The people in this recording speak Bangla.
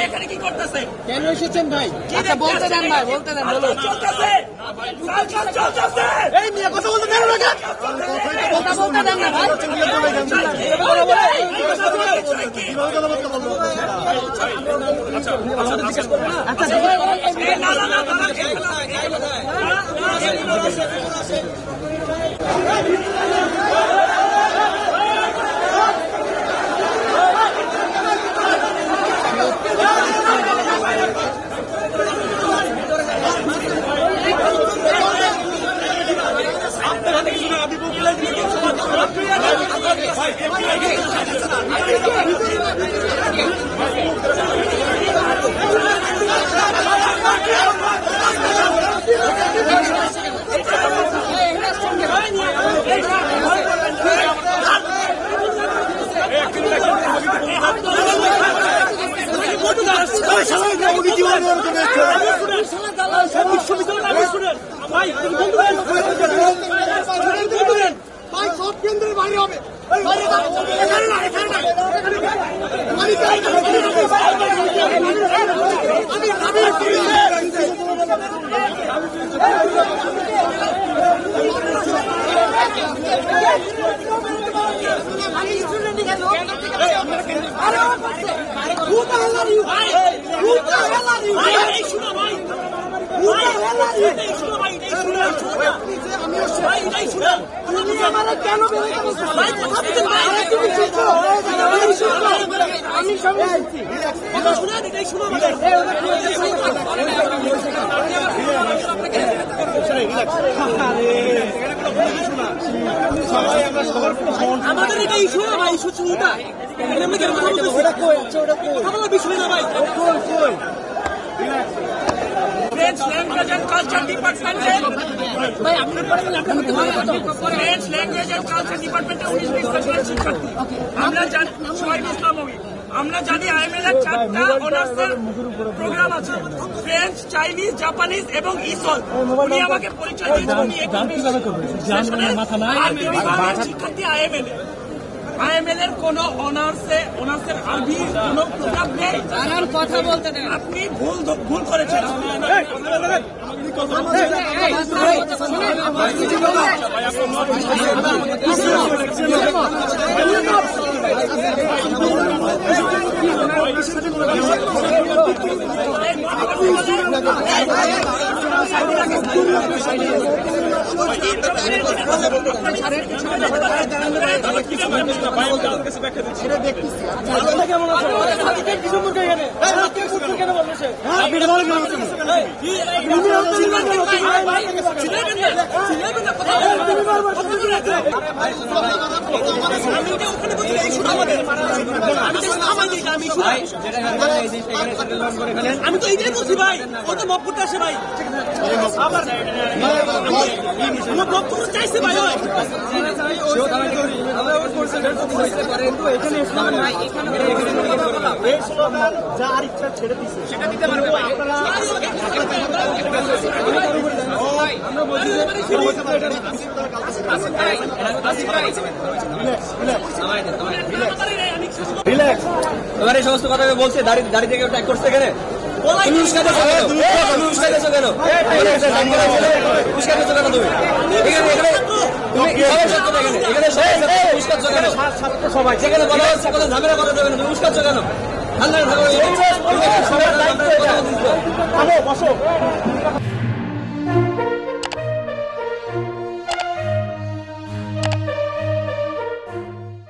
এখানে কি করতেছেন? কেন এসেছেন ভাই? আচ্ছা বলতে দেন ভাই, বলতে দেন, বলুন। এই নিয়ে কথা বলতে দেন না, কথা বলতে দেন না ভাই। সব কেন্দ্রের বাইরে হবে। আমাদের এটা ইস্যু না ভাই, ইস্যু শুরুটা বিষয় না ভাই। ফ্রেঞ্চ ল্যাঙ্গুয়েজ এন্ড কালচার ডিপার্টমেন্টের ফ্রেঞ্চ ল্যাঙ্গুয়েজ এন্ড কালচার ডিপার্টমেন্টের 19-20 শিক্ষার্থী। আমরা জানি শহীদ ইসলামী, আমরা জানি আইএমএল এর 4টা অনার্সের প্রোগ্রাম আছে, ফ্রেঞ্চ, চাইনিজ, জাপানিজ এবং ইসল। উনি আমাকে পরিচয় দিয়েছেন, উনি শিক্ষার্থী আইএমএল এর কোন অনার্সের আরবি কোন প্রোগ্রাম নেই। কথা বলতে দেন। আপনি ভুল করেছেন। আমি তো এইটাই বলছি ভাই, ও তো মপ করতে আসে ভাই, আমার বক্তব্য চাইছে ভাই। যার ইচ্ছা ছেড়ে দিচ্ছে সেটা দিতে পারবে। এবার এই সমস্ত কথা বলছে, দাড়ি থেকে ট্যাগ করছে এখানে তুমি উস্কাতেছো কেন? উস্কাতেছো কেন তুমি? সবাই যেখানে বলা হচ্ছে কোনো ঝামেলা করা যাবে না, তুমি উস্কাচ্ছ কেন? ঠান্ডা থাকো।